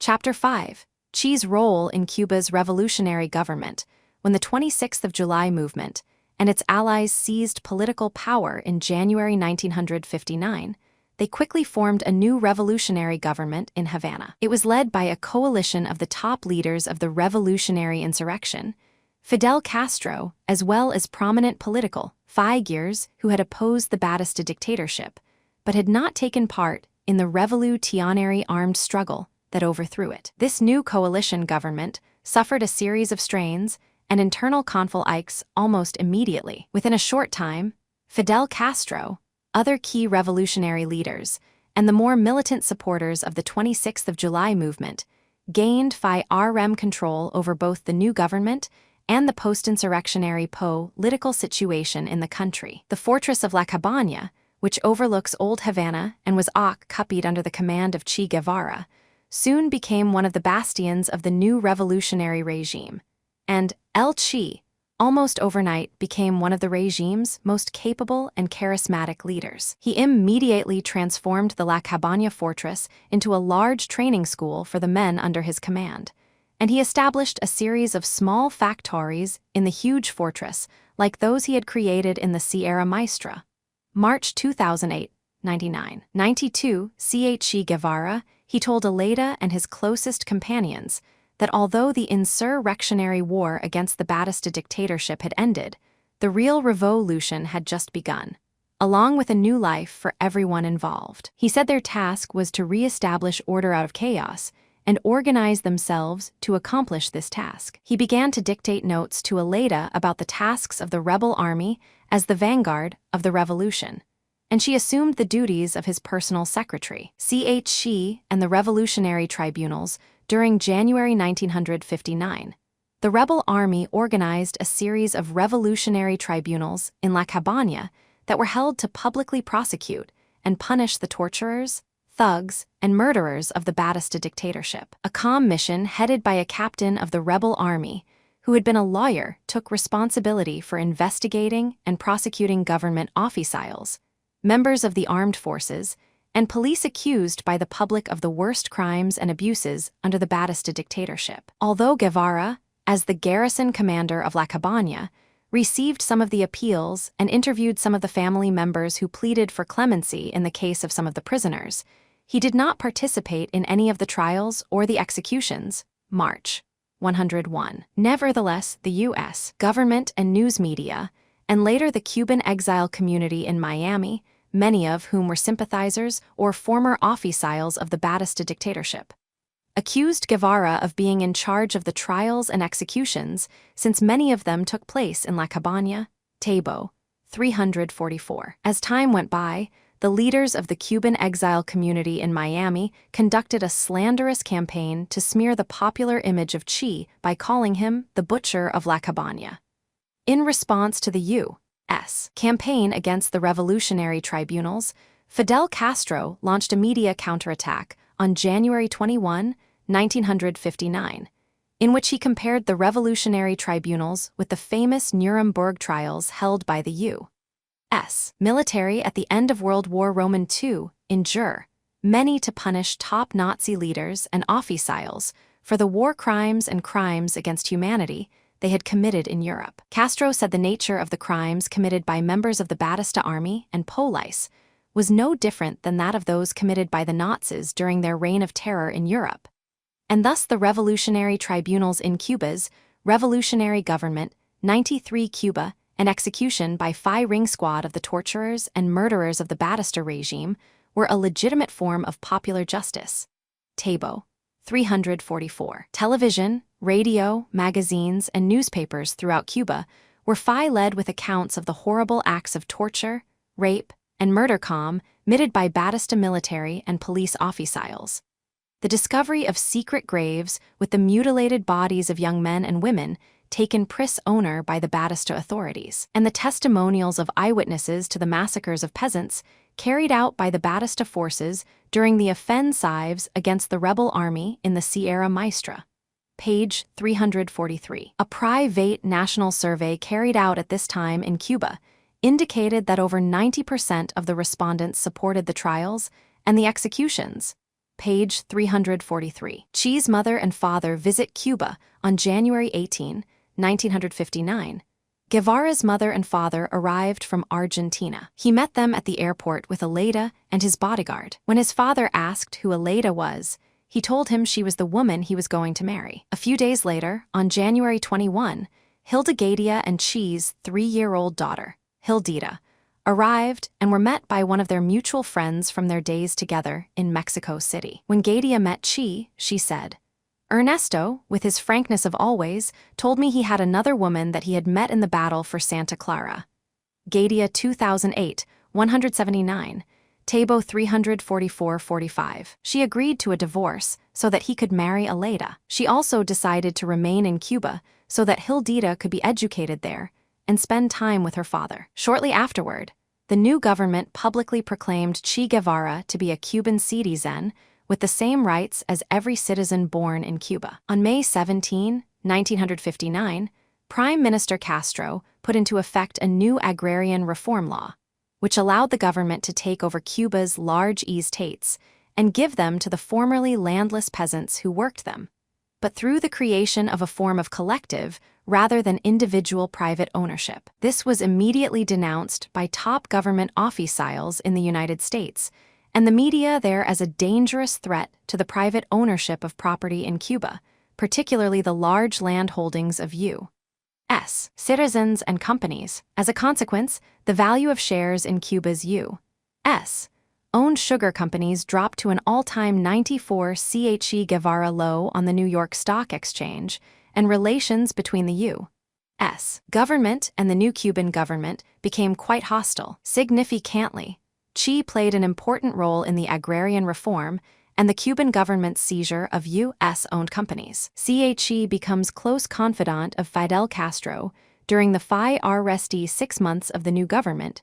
Chapter 5. Che's role in Cuba's revolutionary government. When the 26th of July movement and its allies seized political power in January 1959, they quickly formed a new revolutionary government in Havana. It was led by a coalition of the top leaders of the revolutionary insurrection, Fidel Castro, as well as prominent political figures who had opposed the Batista dictatorship, but had not taken part in the revolutionary armed struggle that overthrew it. This new coalition government suffered a series of strains and internal conflicts almost immediately. Within a short time, Fidel Castro, other key revolutionary leaders, and the more militant supporters of the 26th of July movement gained firm control over both the new government and the post-insurrectionary political situation in the country. The fortress of La Cabaña, which overlooks Old Havana and was occupied under the command of Che Guevara, soon became one of the bastions of the new revolutionary regime, and El Che, almost overnight, became one of the regime's most capable and charismatic leaders. He immediately transformed the La Cabaña fortress into a large training school for the men under his command, and he established a series of small factories in the huge fortress, like those he had created in the Sierra Maestra. March 2008, 92, Che Guevara, he told Aleda and his closest companions that although the insurrectionary war against the Batista dictatorship had ended, the real revolution had just begun, along with a new life for everyone involved. He said their task was to re-establish order out of chaos and organize themselves to accomplish this task. He began to dictate notes to Aleda about the tasks of the rebel army as the vanguard of the revolution, and she assumed the duties of his personal secretary. Che and the revolutionary tribunals during January 1959. The rebel army organized a series of revolutionary tribunals in La Cabaña that were held to publicly prosecute and punish the torturers, thugs, and murderers of the Batista dictatorship. A commission headed by a captain of the rebel army, who had been a lawyer, took responsibility for investigating and prosecuting government officials, members of the armed forces, and police accused by the public of the worst crimes and abuses under the Batista dictatorship. Although Guevara, as the garrison commander of La Cabaña, received some of the appeals and interviewed some of the family members who pleaded for clemency in the case of some of the prisoners, he did not participate in any of the trials or the executions. March 101. Nevertheless, the U.S. government and news media, and later the Cuban exile community in Miami, many of whom were sympathizers or former officials of the Batista dictatorship, accused Guevara of being in charge of the trials and executions, since many of them took place in La Cabaña, Tabo, 344. As time went by, the leaders of the Cuban exile community in Miami conducted a slanderous campaign to smear the popular image of Che by calling him the Butcher of La Cabaña. In response to the U.S. campaign against the revolutionary tribunals, Fidel Castro launched a media counterattack on January 21, 1959, in which he compared the revolutionary tribunals with the famous Nuremberg trials held by the U.S. military at the end of World War II, enjure many to punish top Nazi leaders and officials for the war crimes and crimes against humanity they had committed in Europe. Castro said the nature of the crimes committed by members of the Batista army and police was no different than that of those committed by the Nazis during their reign of terror in Europe, and thus the revolutionary tribunals in Cuba's revolutionary government, 93 Cuba, and execution by firing squad of the torturers and murderers of the Batista regime were a legitimate form of popular justice. Tabo, 344. Television, radio, magazines, and newspapers throughout Cuba were led with accounts of the horrible acts of torture, rape, and murder committed by Batista military and police officials. The discovery of secret graves with the mutilated bodies of young men and women taken prisoner by the Batista authorities, and the testimonials of eyewitnesses to the massacres of peasants carried out by the Batista forces during the offensives against the rebel army in the Sierra Maestra. Page 343. A private national survey carried out at this time in Cuba indicated that over 90% of the respondents supported the trials and the executions, page 343. Che's mother and father visit Cuba on January 18, 1959. Guevara's mother and father arrived from Argentina. He met them at the airport with Aleida and his bodyguard. When his father asked who Aleida was, he told him she was the woman he was going to marry. A few days later, on January 21, Hilda Gadia and Che's 3-year-old daughter, Hildita, arrived and were met by one of their mutual friends from their days together in Mexico City. When Gadia met Che, she said, "Ernesto, with his frankness of always, told me he had another woman that he had met in the battle for Santa Clara." Gadia 2008, 179, Tabo 344-45. She agreed to a divorce so that he could marry Aleida. She also decided to remain in Cuba so that Hildita could be educated there and spend time with her father. Shortly afterward, the new government publicly proclaimed Che Guevara to be a Cuban citizen with the same rights as every citizen born in Cuba. On May 17, 1959, Prime Minister Castro put into effect a new agrarian reform law, which allowed the government to take over Cuba's large estates and give them to the formerly landless peasants who worked them, but through the creation of a form of collective rather than individual private ownership. This was immediately denounced by top government officials in the United States and the media there as a dangerous threat to the private ownership of property in Cuba, particularly the large land holdings of U.S. citizens and companies. As a consequence, the value of shares in Cuba's U.S. owned sugar companies dropped to an all-time 94 CheGuevara low on the New York Stock Exchange, and relations between the U.S. government and the new Cuban government became quite hostile. Significantly, Che played an important role in the agrarian reform and the Cuban government's seizure of U.S.-owned companies. Che becomes close confidant of Fidel Castro during the first 6 months of the new government.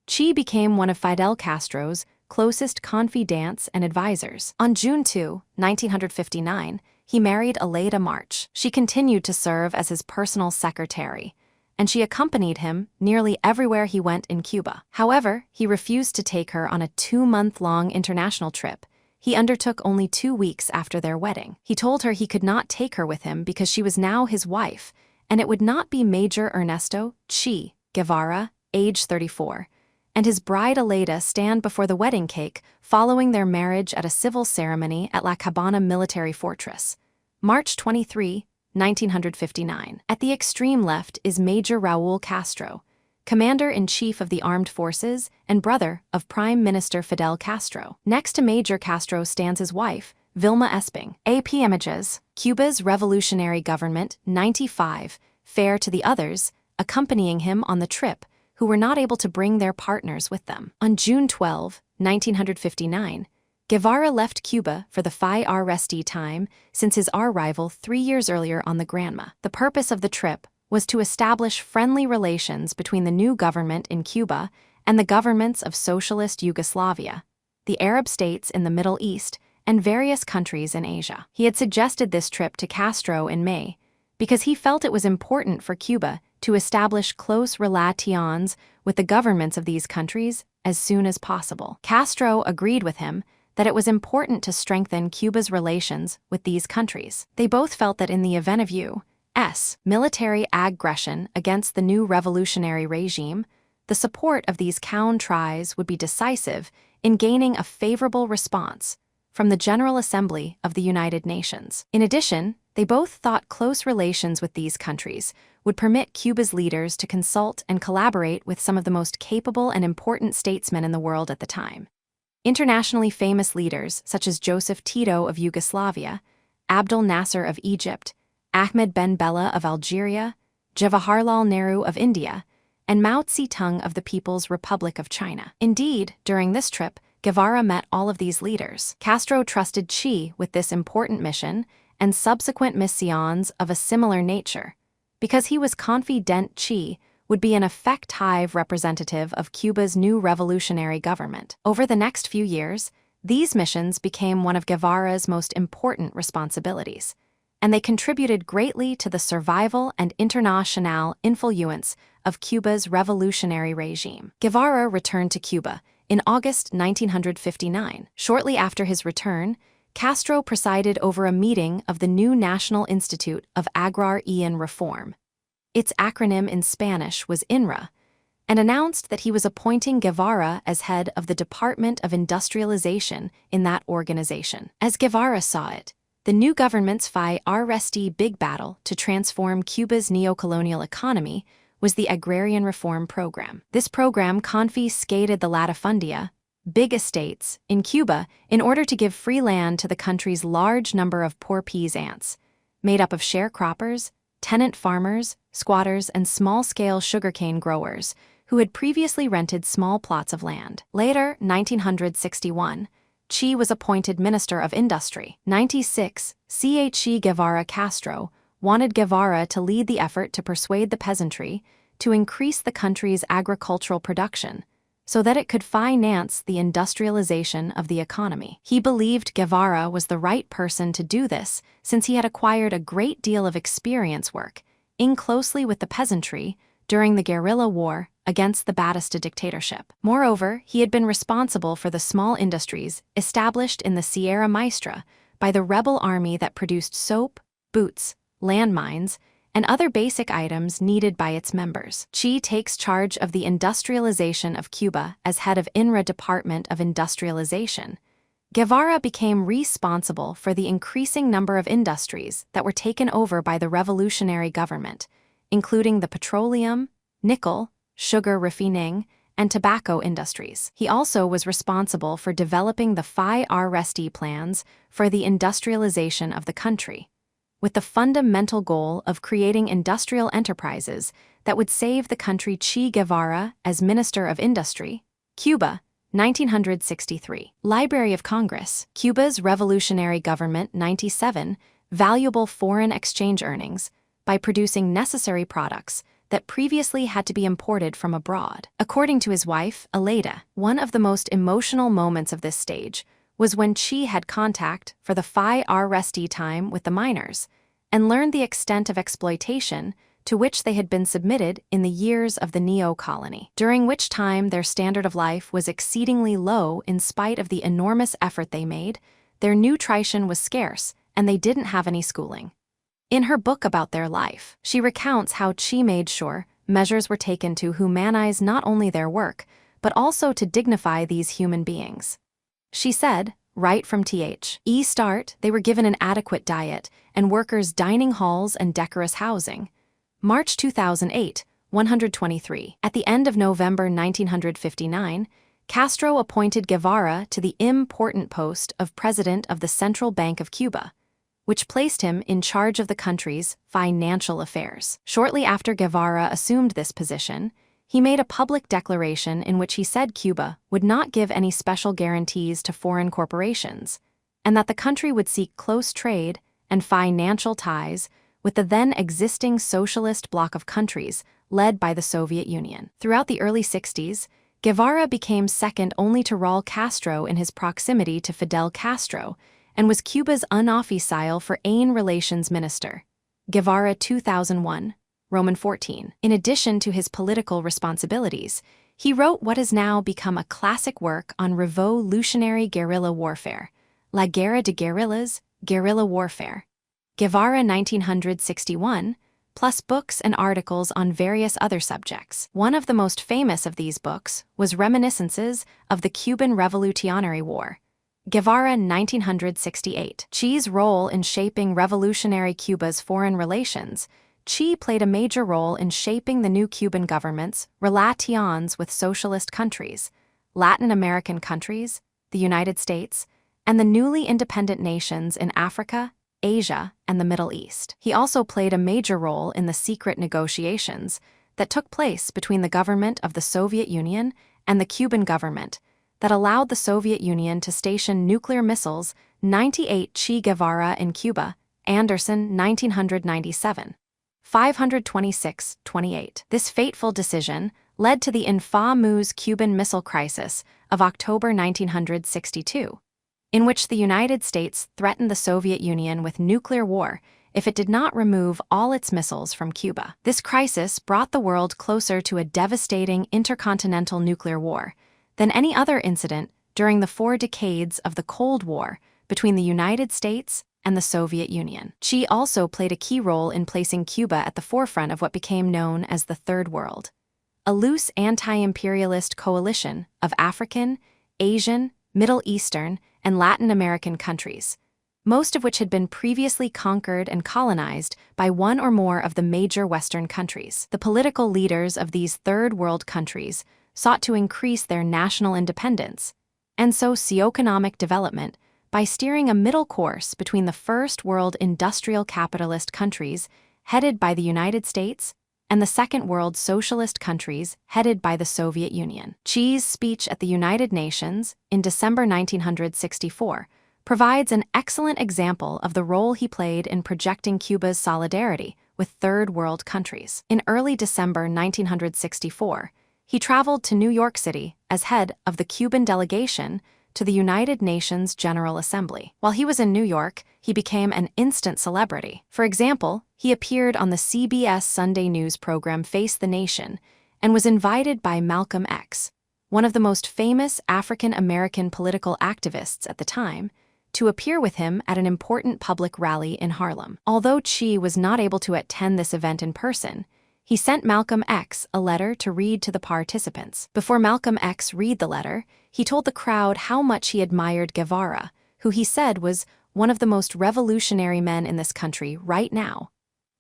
Che became one of Fidel Castro's closest confidants and advisors. On June 2, 1959, he married Aleida March. She continued to serve as his personal secretary, and she accompanied him nearly everywhere he went in Cuba. However, he refused to take her on a 2-month-long international trip he undertook only 2 weeks after their wedding. He told her he could not take her with him because she was now his wife, and it would not be Major Ernesto Che Guevara, age 34, and his bride Aleida stand before the wedding cake following their marriage at a civil ceremony at La Cabana Military Fortress, March 23, 1959. At the extreme left is Major Raul Castro, Commander-in-Chief of the Armed Forces and brother of Prime Minister Fidel Castro. Next to Major Castro stands his wife, Vilma Esping. AP Images, Cuba's revolutionary government, 95, fair to the others, accompanying him on the trip, who were not able to bring their partners with them. On June 12, 1959, Guevara left Cuba for the first time since his arrival 3 years earlier on the Granma. The purpose of the trip was to establish friendly relations between the new government in Cuba and the governments of socialist Yugoslavia, the Arab states in the Middle East, and various countries in Asia. He had suggested this trip to Castro in May because he felt it was important for Cuba to establish close relations with the governments of these countries as soon as possible. Castro agreed with him that it was important to strengthen Cuba's relations with these countries. They both felt that in the event of U.S. military aggression against the new revolutionary regime, the support of these countries would be decisive in gaining a favorable response from the General Assembly of the United Nations. In addition, they both thought close relations with these countries would permit Cuba's leaders to consult and collaborate with some of the most capable and important statesmen in the world at the time. Internationally famous leaders such as Joseph Tito of Yugoslavia, Abdel Nasser of Egypt, Ahmed Ben Bella of Algeria, Jawaharlal Nehru of India, and Mao Zedong of the People's Republic of China. Indeed, during this trip, Guevara met all of these leaders. Castro trusted Che with this important mission and subsequent missions of a similar nature, because he was confident Che would be an effective representative of Cuba's new revolutionary government. Over the next few years, these missions became one of Guevara's most important responsibilities, and they contributed greatly to the survival and international influence of Cuba's revolutionary regime. Guevara returned to Cuba in August 1959. Shortly after his return, Castro presided over a meeting of the new National Institute of Agrarian Reform. Its acronym in Spanish was INRA, and announced that he was appointing Guevara as head of the Department of Industrialization in that organization. As Guevara saw it, the new government's first big battle to transform Cuba's neocolonial economy was the Agrarian Reform Program. This program confiscated the latifundia, big estates, in Cuba in order to give free land to the country's large number of poor peasants, made up of sharecroppers, tenant farmers, squatters, and small-scale sugarcane growers who had previously rented small plots of land. Later, 1961, Che was appointed Minister of Industry. 96, CheGuevara Castro wanted Guevara to lead the effort to persuade the peasantry to increase the country's agricultural production so that it could finance the industrialization of the economy. He believed Guevara was the right person to do this since he had acquired a great deal of experience working closely with the peasantry during the guerrilla war against the Batista dictatorship. Moreover, he had been responsible for the small industries established in the Sierra Maestra by the rebel army that produced soap, boots, landmines, and other basic items needed by its members. Che takes charge of the industrialization of Cuba as head of INRA Department of Industrialization. Guevara became responsible for the increasing number of industries that were taken over by the revolutionary government, including the petroleum, nickel, sugar refining, and tobacco industries. He also was responsible for developing the first plans for the industrialization of the country, with the fundamental goal of creating industrial enterprises that would save the country. Che Guevara as Minister of Industry, Cuba, 1963. Library of Congress, Cuba's revolutionary government. 97, valuable foreign exchange earnings by producing necessary products that previously had to be imported from abroad. According to his wife, Aleida, one of the most emotional moments of this stage was when Che had contact for the first time with the miners and learned the extent of exploitation to which they had been submitted in the years of the neo-colony, during which time their standard of life was exceedingly low in spite of the enormous effort they made. Their nutrition was scarce, and they didn't have any schooling. In her book about their life, she recounts how Che made sure measures were taken to humanize not only their work, but also to dignify these human beings. She said, right from the start, they were given an adequate diet and workers' dining halls and decorous housing. March 2008, 123. At the end of November 1959, Castro appointed Guevara to the important post of President of the Central Bank of Cuba, which placed him in charge of the country's financial affairs. Shortly after Guevara assumed this position, he made a public declaration in which he said Cuba would not give any special guarantees to foreign corporations, and that the country would seek close trade and financial ties with the then existing socialist bloc of countries led by the Soviet Union. Throughout the early 60s, Guevara became second only to Raul Castro in his proximity to Fidel Castro, and was Cuba's unofficial foreign relations minister. Guevara 2001, Roman 14. In addition to his political responsibilities, he wrote what has now become a classic work on revolutionary guerrilla warfare, La Guerra de Guerrillas, Guerrilla Warfare. Guevara 1961, plus books and articles on various other subjects. One of the most famous of these books was Reminiscences of the Cuban Revolutionary War, Guevara 1968. Che's role in shaping revolutionary Cuba's foreign relations. Che played a major role in shaping the new Cuban government's relations with socialist countries, Latin American countries, the United States, and the newly independent nations in Africa, Asia, and the Middle East. He also played a major role in the secret negotiations that took place between the government of the Soviet Union and the Cuban government that allowed the Soviet Union to station nuclear missiles. 98 Che Guevara in Cuba, Anderson 1997. 526-28. This fateful decision led to the infamous Cuban Missile Crisis of October 1962, in which the United States threatened the Soviet Union with nuclear war if it did not remove all its missiles from Cuba. This crisis brought the world closer to a devastating intercontinental nuclear war than any other incident during the 4 decades of the Cold War between the United States and the Soviet Union. Che also played a key role in placing Cuba at the forefront of what became known as the Third World, a loose anti-imperialist coalition of African, Asian, Middle Eastern, and Latin American countries, most of which had been previously conquered and colonized by one or more of the major Western countries. The political leaders of these Third World countries sought to increase their national independence and socio-economic development by steering a middle course between the First World industrial capitalist countries headed by the United States and the Second World socialist countries headed by the Soviet Union. Che's speech at the United Nations in December 1964 provides an excellent example of the role he played in projecting Cuba's solidarity with Third World countries. In early December 1964, he traveled to New York City as head of the Cuban delegation to the United Nations General Assembly. While he was in New York, he became an instant celebrity. For example, he appeared on the CBS Sunday news program Face the Nation and was invited by Malcolm X, one of the most famous African-American political activists at the time, to appear with him at an important public rally in Harlem. Although Che was not able to attend this event in person, he sent Malcolm X a letter to read to the participants. Before Malcolm X read the letter, he told the crowd how much he admired Guevara, who he said was one of the most revolutionary men in this country right now.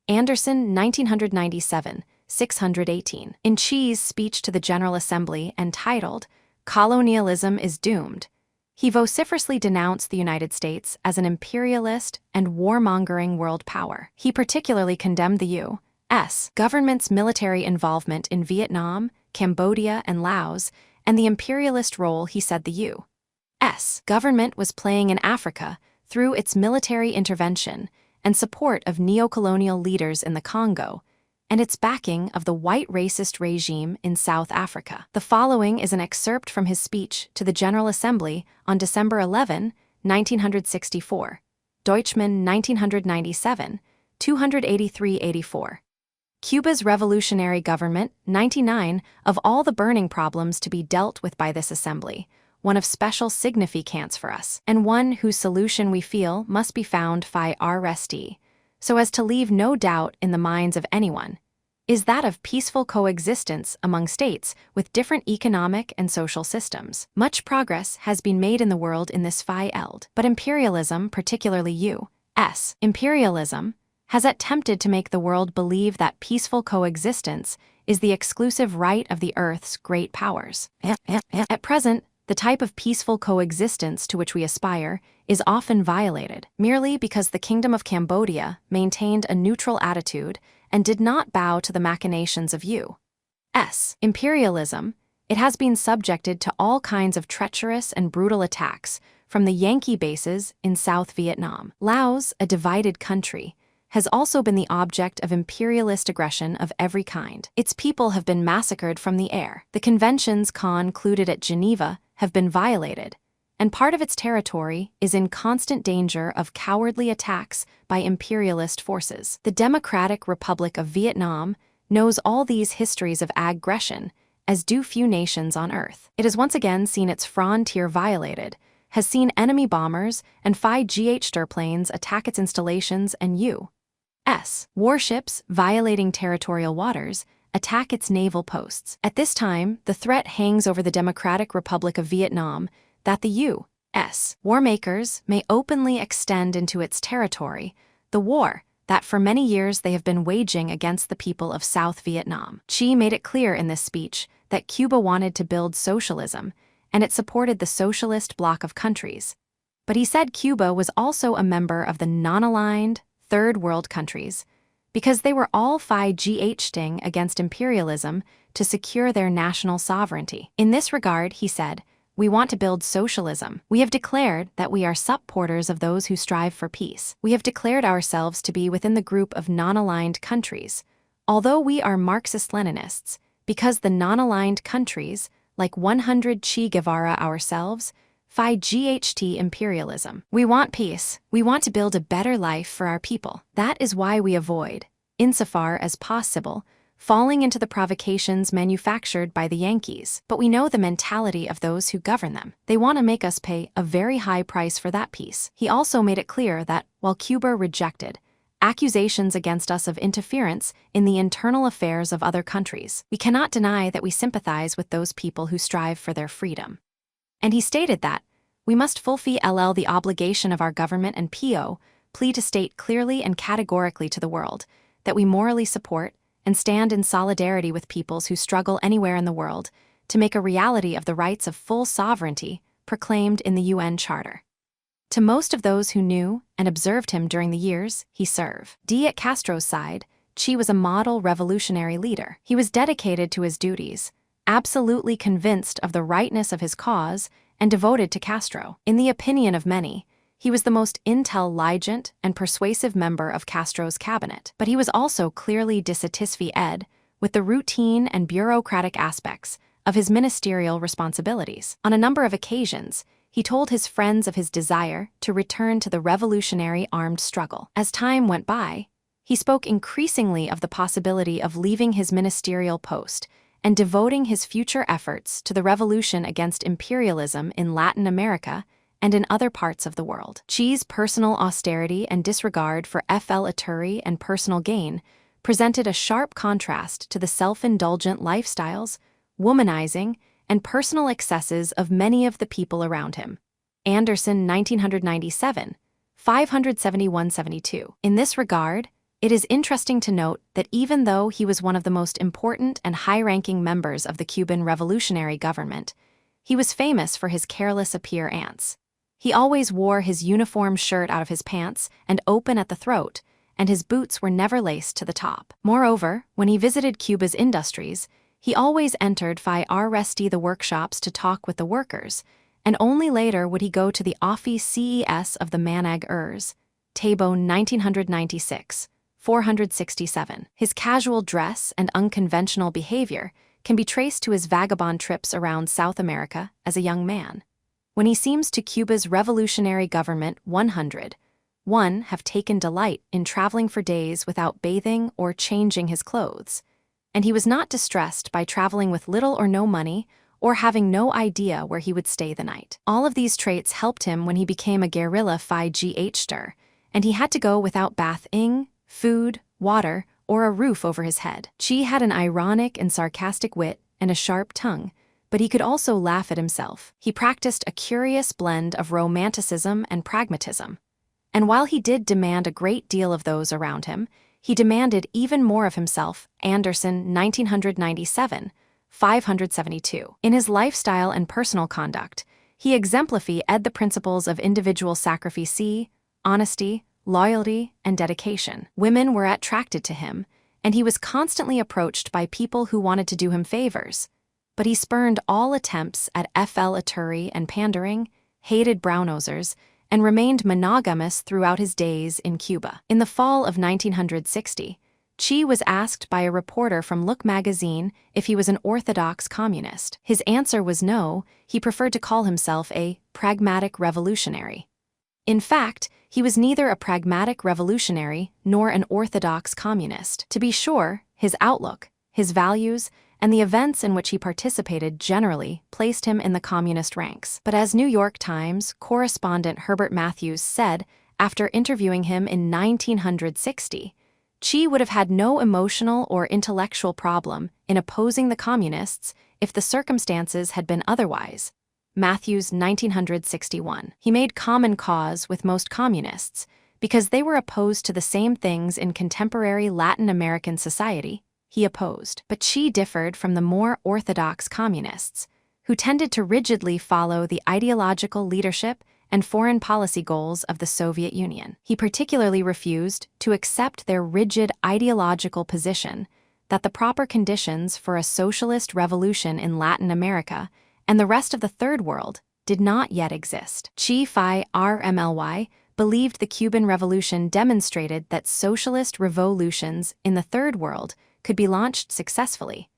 Anderson, 1997, 618. In Che's speech to the General Assembly entitled, "Colonialism is Doomed," he vociferously denounced the United States as an imperialist and warmongering world power. He particularly condemned the U.S. government's military involvement in Vietnam, Cambodia, and Laos, and the imperialist role he said the U.S. government was playing in Africa through its military intervention and support of neocolonial leaders in the Congo, and its backing of the white racist regime in South Africa. The following is an excerpt from his speech to the General Assembly on December 11, 1964, Deutschman 1997, 283-84. Cuba's revolutionary government, 99 of all the burning problems to be dealt with by this assembly, one of special significance for us, and one whose solution we feel must be found by our restee, so as to leave no doubt in the minds of anyone, is that of peaceful coexistence among states with different economic and social systems. Much progress has been made in the world in this field, but imperialism, particularly U.S. imperialism, has attempted to make the world believe that peaceful coexistence is the exclusive right of the Earth's great powers. At present, the type of peaceful coexistence to which we aspire is often violated, merely because the Kingdom of Cambodia maintained a neutral attitude and did not bow to the machinations of U.S. imperialism. It has been subjected to all kinds of treacherous and brutal attacks from the Yankee bases in South Vietnam. Laos, a divided country, has also been the object of imperialist aggression of every kind. Its people have been massacred from the air. The conventions concluded at Geneva have been violated, and part of its territory is in constant danger of cowardly attacks by imperialist forces. The Democratic Republic of Vietnam knows all these histories of aggression, as do few nations on Earth. It has once again seen its frontier violated, has seen enemy bombers and GH planes attack its installations and U.S. warships violating territorial waters attack its naval posts. At this time, the threat hangs over the Democratic Republic of Vietnam that the U.S. warmakers may openly extend into its territory the war that for many years they have been waging against the people of South Vietnam. Che made it clear in this speech that Cuba wanted to build socialism, and it supported the socialist bloc of countries. But he said Cuba was also a member of the non-aligned Third World countries, because they were all fighting against imperialism to secure their national sovereignty. In this regard, he said, "We want to build socialism. We have declared that we are supporters of those who strive for peace. We have declared ourselves to be within the group of non-aligned countries, although we are Marxist-Leninists, because the non-aligned countries, like 100 CheGuevara ourselves, fight imperialism. We want peace. We want to build a better life for our people. That is why we avoid, insofar as possible, falling into the provocations manufactured by the Yankees. But we know the mentality of those who govern them. They want to make us pay a very high price for that peace. He also made it clear that, while Cuba rejected accusations against us of interference in the internal affairs of other countries, we cannot deny that we sympathize with those people who strive for their freedom. And he stated that, we must fulfill the obligation of our government and plea to state clearly and categorically to the world that we morally support and stand in solidarity with peoples who struggle anywhere in the world to make a reality of the rights of full sovereignty proclaimed in the UN Charter. To most of those who knew and observed him during the years he served at Castro's side, Che was a model revolutionary leader. He was dedicated to his duties, absolutely convinced of the rightness of his cause, and devoted to Castro. In the opinion of many, he was the most intelligent and persuasive member of Castro's cabinet, but he was also clearly dissatisfied with the routine and bureaucratic aspects of his ministerial responsibilities. On a number of occasions, he told his friends of his desire to return to the revolutionary armed struggle. As time went by, he spoke increasingly of the possibility of leaving his ministerial post and devoting his future efforts to the revolution against imperialism in Latin America and in other parts of the world. Che's personal austerity and disregard for flattery and personal gain presented a sharp contrast to the self-indulgent lifestyles, womanizing, and personal excesses of many of the people around him. Anderson, 1997, 571-72. In this regard, it is interesting to note that even though he was one of the most important and high-ranking members of the Cuban revolutionary government, he was famous for his careless appearance. He always wore his uniform shirt out of his pants and open at the throat, and his boots were never laced to the top. Moreover, when he visited Cuba's industries, he always entered the workshops to talk with the workers, and only later would he go to the office CES of the Manag Tabo 1996, 467. His casual dress and unconventional behavior can be traced to his vagabond trips around South America as a young man. When he seems to Cuba's revolutionary government 101 have taken delight in traveling for days without bathing or changing his clothes, and he was not distressed by traveling with little or no money or having no idea where he would stay the night. All of these traits helped him when he became a guerrilla fighter, and he had to go without bathing, food, water, or a roof over his head. Che had an ironic and sarcastic wit and a sharp tongue, but he could also laugh at himself. He practiced a curious blend of romanticism and pragmatism. And while he did demand a great deal of those around him, he demanded even more of himself. Anderson, 1997, 572. In his lifestyle and personal conduct, he exemplified the principles of individual sacrifice, honesty, loyalty, and dedication. Women were attracted to him, and he was constantly approached by people who wanted to do him favors. But he spurned all attempts at flattery and pandering, hated brownnosers, and remained monogamous throughout his days in Cuba. In the fall of 1960, Che was asked by a reporter from Look magazine if he was an orthodox communist. His answer was no. He preferred to call himself a pragmatic revolutionary. In fact, he was neither a pragmatic revolutionary nor an orthodox communist. To be sure, his outlook, his values, and the events in which he participated generally placed him in the communist ranks. But as New York Times correspondent Herbert Matthews said after interviewing him in 1960, Che would have had no emotional or intellectual problem in opposing the communists if the circumstances had been otherwise. Matthews, 1961. He made common cause with most communists because they were opposed to the same things in contemporary Latin American society he opposed. But Che differed from the more orthodox communists, who tended to rigidly follow the ideological leadership and foreign policy goals of the Soviet Union. He particularly refused to accept their rigid ideological position that the proper conditions for a socialist revolution in Latin America and the rest of the Third World did not yet exist. Che RMLY believed the Cuban Revolution demonstrated that socialist revolutions in the Third World could be launched successfully,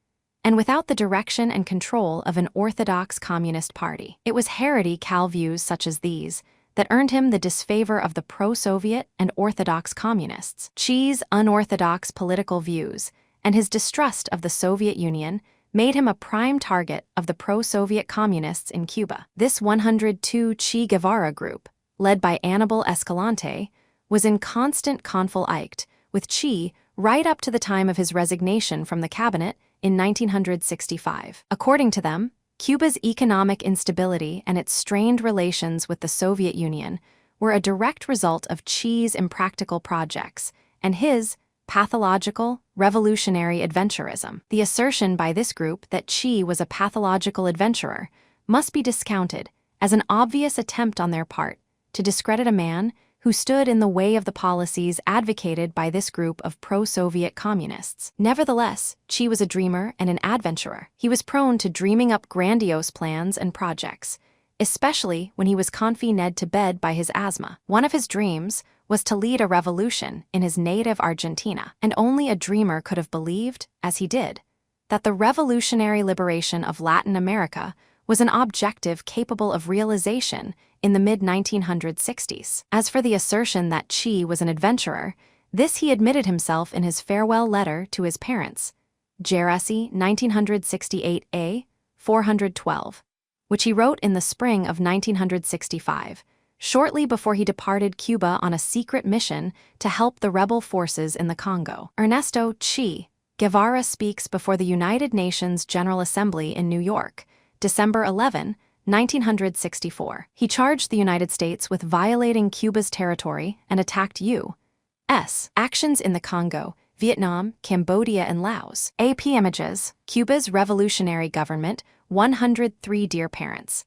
and without the direction and control of an orthodox communist party. It was heretical views such as these that earned him the disfavor of the pro-Soviet and orthodox communists. Che's unorthodox political views and his distrust of the Soviet Union made him a prime target of the pro-Soviet communists in Cuba. This 102 CheGuevara group, led by Aníbal Escalante, was in constant conflict with Che right up to the time of his resignation from the cabinet in 1965. According to them, Cuba's economic instability and its strained relations with the Soviet Union were a direct result of Che's impractical projects and his pathological, revolutionary adventurism. The assertion by this group that Che was a pathological adventurer must be discounted as an obvious attempt on their part to discredit a man who stood in the way of the policies advocated by this group of pro-Soviet communists. Nevertheless, Che was a dreamer and an adventurer. He was prone to dreaming up grandiose plans and projects, especially when he was confined to bed by his asthma. One of his dreams was to lead a revolution in his native Argentina, and only a dreamer could have believed, as he did, that the revolutionary liberation of Latin America was an objective capable of realization in the mid-1960s. As for the assertion that Che was an adventurer, this he admitted himself in his farewell letter to his parents, Jeresi 1968a 412, which he wrote in the spring of 1965, shortly before he departed Cuba on a secret mission to help the rebel forces in the Congo. Ernesto Che Guevara speaks before the United Nations General Assembly in New York, December 11, 1964. He charged the United States with violating Cuba's territory and attacked U.S. actions in the Congo, Vietnam, Cambodia, and Laos. AP Images, Cuba's revolutionary government, 103 Dear Parents.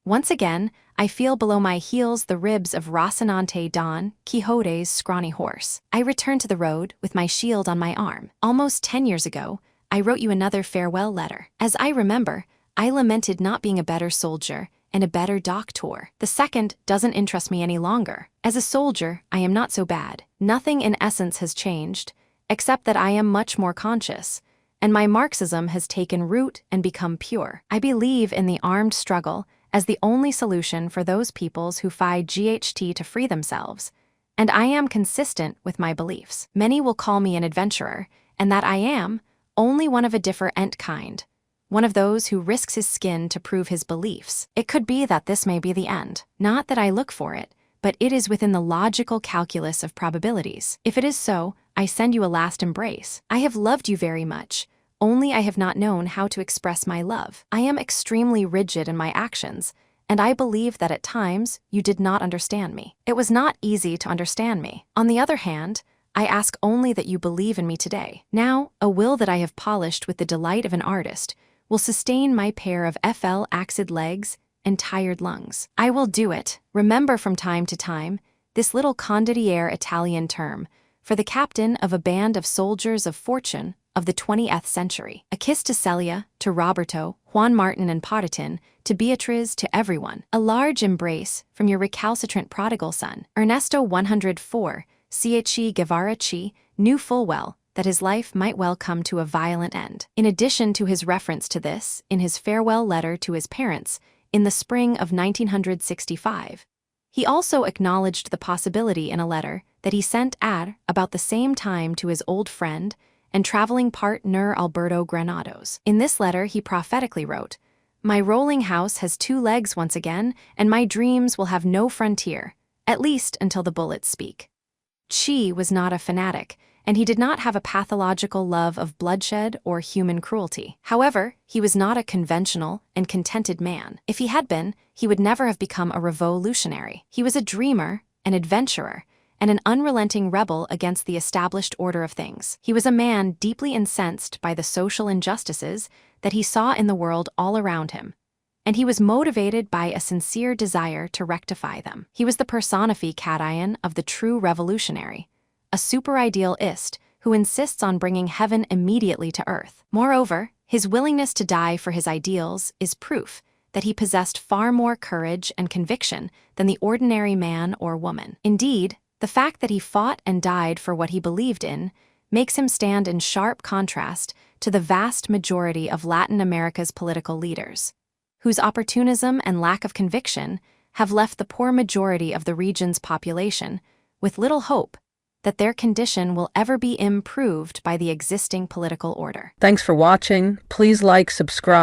Once again, I feel below my heels the ribs of Rocinante Don Quixote's scrawny horse. I return to the road with my shield on my arm. Almost 10 years ago, I wrote you another farewell letter. As I remember, I lamented not being a better soldier and a better doctor. The second doesn't interest me any longer. As a soldier, I am not so bad. Nothing in essence has changed, except that I am much more conscious, and my Marxism has taken root and become pure. I believe in the armed struggle as the only solution for those peoples who fight GHT to free themselves, and I am consistent with my beliefs. Many will call me an adventurer, and that I am only one of a different kind. One of those who risks his skin to prove his beliefs. It could be that this may be the end. Not that I look for it, but it is within the logical calculus of probabilities. If it is so, I send you a last embrace. I have loved you very much, only I have not known how to express my love. I am extremely rigid in my actions, and I believe that at times you did not understand me. It was not easy to understand me. On the other hand, I ask only that you believe in me today. Now, a will that I have polished with the delight of an artist will sustain my pair of FL-axid legs and tired lungs. I will do it. Remember from time to time this little condottiere Italian term for the captain of a band of soldiers of fortune of the 20th century. A kiss to Celia, to Roberto, Juan Martin and Partitin, to Beatriz, to everyone. A large embrace from your recalcitrant prodigal son. Ernesto 104, CheGuevara Che, knew full well that his life might well come to a violent end. In addition to his reference to this in his farewell letter to his parents in the spring of 1965, he also acknowledged the possibility in a letter that he sent at about the same time to his old friend and traveling partner Alberto Granados. In this letter, he prophetically wrote, "My rolling house has two legs once again, and my dreams will have no frontier, at least until the bullets speak." Che was not a fanatic, and he did not have a pathological love of bloodshed or human cruelty. However, he was not a conventional and contented man. If he had been, he would never have become a revolutionary. He was a dreamer, an adventurer, and an unrelenting rebel against the established order of things. He was a man deeply incensed by the social injustices that he saw in the world all around him, and he was motivated by a sincere desire to rectify them. He was the personification of the true revolutionary, a super-idealist who insists on bringing heaven immediately to earth. Moreover, his willingness to die for his ideals is proof that he possessed far more courage and conviction than the ordinary man or woman. Indeed, the fact that he fought and died for what he believed in makes him stand in sharp contrast to the vast majority of Latin America's political leaders, whose opportunism and lack of conviction have left the poor majority of the region's population with little hope that their condition will ever be improved by the existing political order. Thanks for watching. Please like, subscribe,